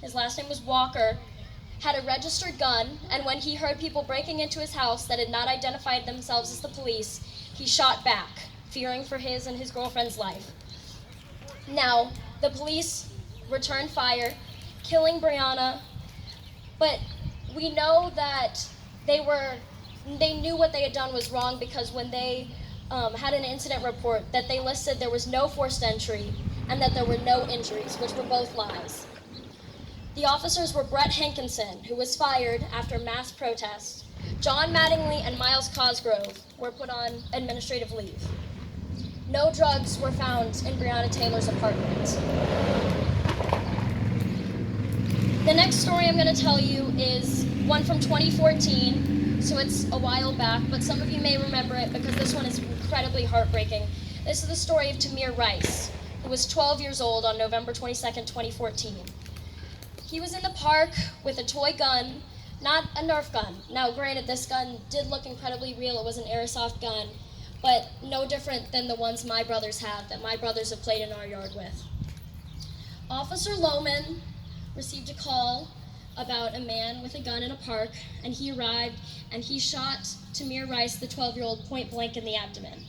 his last name was Walker, had a registered gun, and when he heard people breaking into his house that had not identified themselves as the police, he shot back, fearing for his and his girlfriend's life. Now, the police returned fire, killing Brianna, but we know that they knew what they had done was wrong because when they had an incident report that they listed there was no forced entry and that there were no injuries, which were both lies. The officers were Brett Hankinson, who was fired after mass protest. John Mattingly and Miles Cosgrove were put on administrative leave. No drugs were found in Breonna Taylor's apartment. The next story I'm going to tell you is one from 2014, so it's a while back, but some of you may remember it because this one is incredibly heartbreaking. This is the story of Tamir Rice, who was 12 years old on November 22nd, 2014. He was in the park with a toy gun, not a Nerf gun. Now, granted, this gun did look incredibly real. It was an airsoft gun, but no different than the ones my brothers have, that my brothers have played in our yard with. Officer Lohman received a call about a man with a gun in a park, and he arrived and he shot Tamir Rice, the 12-year-old, point blank in the abdomen.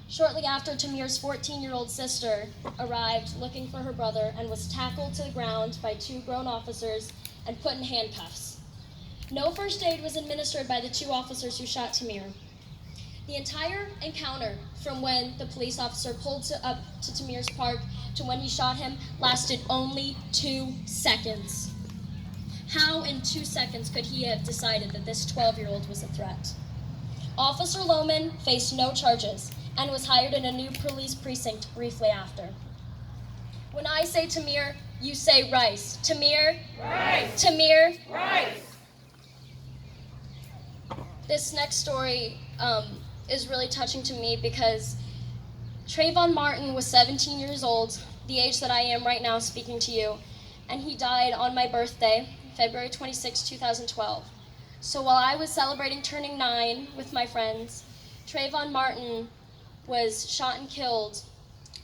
Shortly after, Tamir's 14-year-old sister arrived looking for her brother and was tackled to the ground by two grown officers and put in handcuffs. No first aid was administered by the two officers who shot Tamir. The entire encounter, from when the police officer pulled up to Tamir's park to when he shot him, lasted only 2 seconds. How in 2 seconds could he have decided that this 12-year-old was a threat? Officer Lohman faced no charges and was hired in a new police precinct briefly after. When I say Tamir, you say Rice. Tamir? Rice! Tamir? Rice! This next story is really touching to me because Trayvon Martin was 17 years old, the age that I am right now speaking to you, and he died on my birthday, February 26, 2012. So while I was celebrating turning 9 with my friends, Trayvon Martin was shot and killed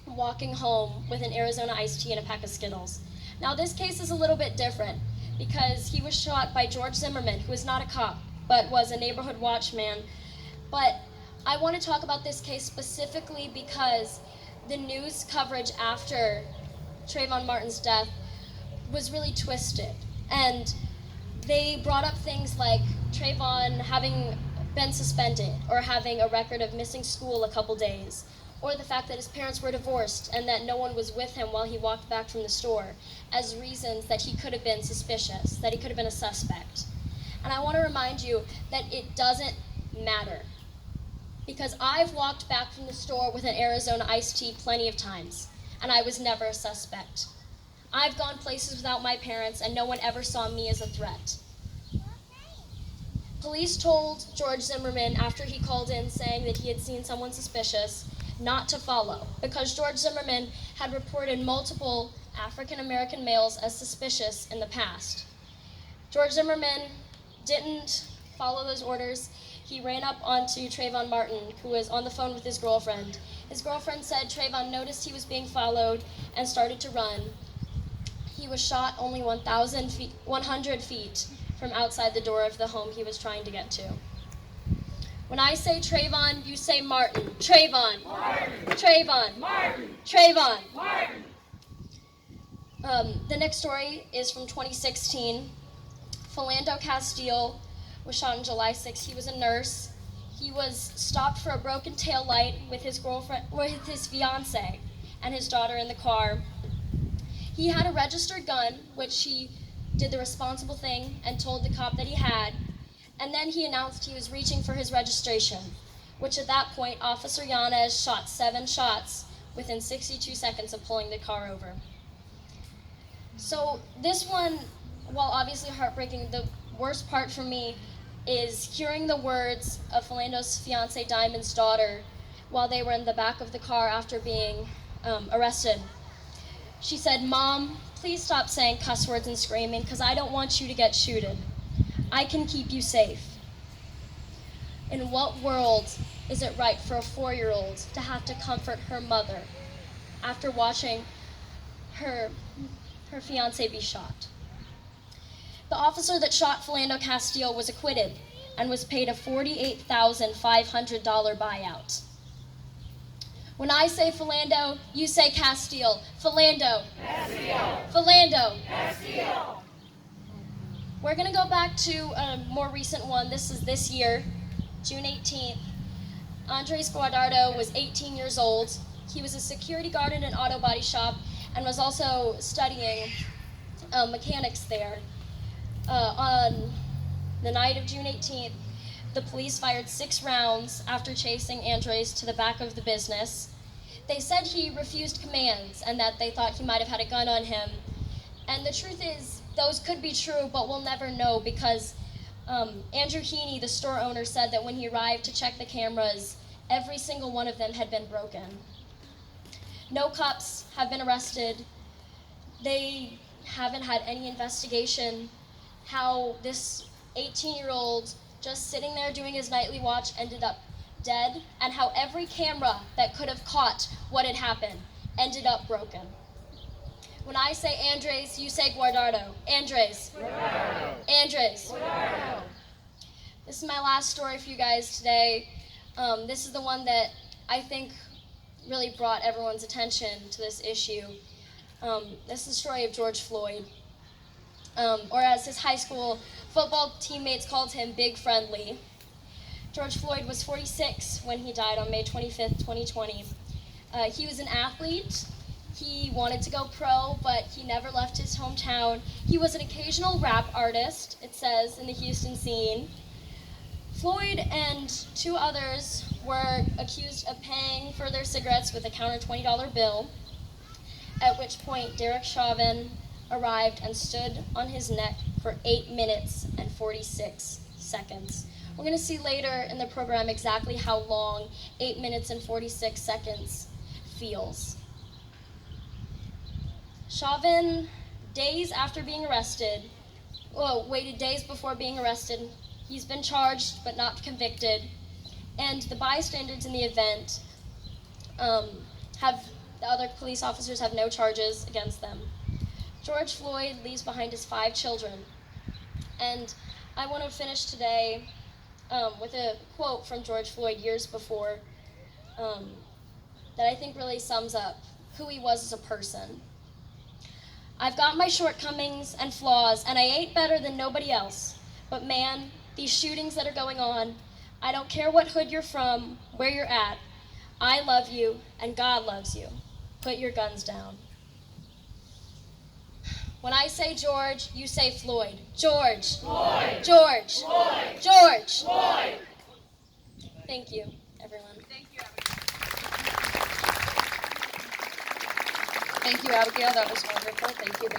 walking home with an Arizona iced tea and a pack of Skittles. Now this case is a little bit different because he was shot by George Zimmerman, who is not a cop, but was a neighborhood watchman. But I want to talk about this case specifically because the news coverage after Trayvon Martin's death was really twisted. And they brought up things like Trayvon having been suspended or having a record of missing school a couple days, or the fact that his parents were divorced and that no one was with him while he walked back from the store as reasons that he could have been suspicious, that he could have been a suspect. And I want to remind you that it doesn't matter, because I've walked back from the store with an Arizona iced tea plenty of times, and I was never a suspect. I've gone places without my parents, and no one ever saw me as a threat. Police told George Zimmerman after he called in saying that he had seen someone suspicious not to follow, because George Zimmerman had reported multiple African American males as suspicious in the past. George Zimmerman didn't follow those orders. He ran up onto Trayvon Martin, who was on the phone with his girlfriend. His girlfriend said Trayvon noticed he was being followed and started to run. He was shot only 100 feet from outside the door of the home he was trying to get to. When I say Trayvon, you say Martin. Trayvon. Martin. Trayvon. Martin. Trayvon. Martin. The next story is from 2016. Philando Castile was shot on July 6th. He was a nurse. He was stopped for a broken tail light with his girlfriend, with his fiance and his daughter in the car. He had a registered gun, which he did the responsible thing and told the cop that he had, and then he announced he was reaching for his registration, which at that point, Officer Yanez shot 7 shots within 62 seconds of pulling the car over. So this one, while obviously heartbreaking, the worst part for me is hearing the words of Philando's fiance Diamond's daughter while they were in the back of the car after being arrested. She said, "Mom, please stop saying cuss words and screaming because I don't want you to get shooted. I can keep you safe." In what world is it right for a 4-year-old to have to comfort her mother after watching her her fiancé be shot. The officer that shot Philando Castile was acquitted and was paid a $48,500 buyout. When I say Philando, you say Castile. Philando. Castile. Philando. Castile. We're going to go back to a more recent one. This is this year, June 18th. Andres Guardado was 18 years old. He was a security guard in an auto body shop and was also studying mechanics there. On the night of June 18th, the police fired 6 rounds after chasing Andres to the back of the business. They said he refused commands and that they thought he might have had a gun on him. And the truth is, those could be true, but we'll never know because Andrew Heaney, the store owner, said that when he arrived to check the cameras, every single one of them had been broken. No cops have been arrested. They haven't had any investigation how this 18-year-old just sitting there doing his nightly watch ended up dead, and how every camera that could have caught what had happened ended up broken. When I say Andres, you say Guardado. Andres. Guardado. Andres. Guardado. This is my last story for you guys today. This is the one that I think really brought everyone's attention to this issue. This is the story of George Floyd, or as his high school football teammates called him, Big Friendly. George Floyd was 46 when he died on May 25th, 2020. He was an athlete. He wanted to go pro, but he never left his hometown. He was an occasional rap artist, it says, in the Houston scene. Floyd and 2 others were accused of paying for their cigarettes with a counter $20 bill, at which point Derek Chauvin arrived and stood on his neck for 8 minutes and 46 seconds. We're going to see later in the program exactly how long 8 minutes and 46 seconds feels. Chauvin, days after being arrested, waited days before being arrested. He's been charged but not convicted. And the bystanders in the event the other police officers have no charges against them. George Floyd leaves behind his 5 children. And I want to finish today with a quote from George Floyd years before that I think really sums up who he was as a person. I've got my shortcomings and flaws, and I ain't better than nobody else. But man, these shootings that are going on, I don't care what hood you're from, where you're at. I love you, and God loves you. Put your guns down. When I say George, you say Floyd. George. Floyd. George. Floyd. George. Floyd. Thank you, everyone. Thank you, Abigail. That was wonderful. Thank you.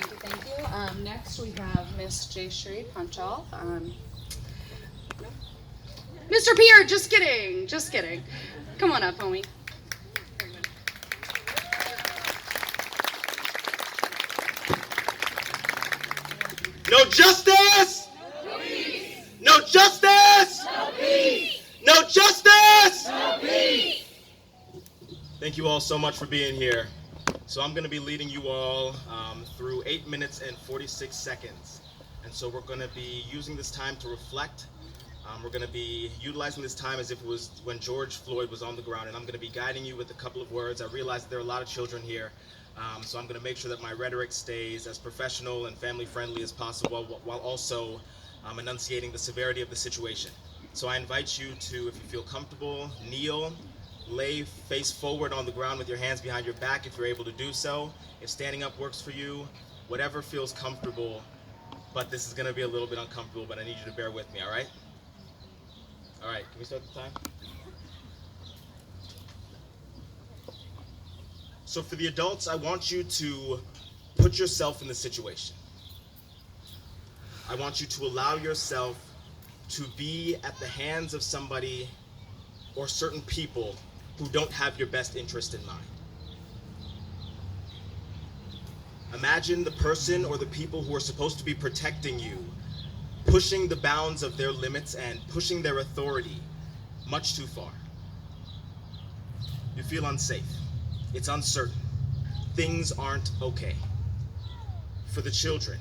Next, we have Miss Jayshree Panchal. Mr. Pierre, just kidding. Come on up, homie. No justice! No peace! No justice! No peace! No justice! No peace! Thank you all so much for being here. So I'm going to be leading you all through 8 minutes and 46 seconds. And so we're going to be using this time to reflect. We're going to be utilizing this time as if it was when George Floyd was on the ground. And I'm going to be guiding you with a couple of words. I realize that there are a lot of children here. So I'm going to make sure that my rhetoric stays as professional and family-friendly as possible while also enunciating the severity of the situation. So I invite you to, if you feel comfortable, kneel, lay face forward on the ground with your hands behind your back if you're able to do so. If standing up works for you, whatever feels comfortable, but this is going to be a little bit uncomfortable, but I need you to bear with me, all right? All right, can we start the time? So for the adults, I want you to put yourself in the situation. I want you to allow yourself to be at the hands of somebody or certain people who don't have your best interest in mind. Imagine the person or the people who are supposed to be protecting you pushing the bounds of their limits and pushing their authority much too far. You feel unsafe. It's uncertain. Things aren't okay. for the children.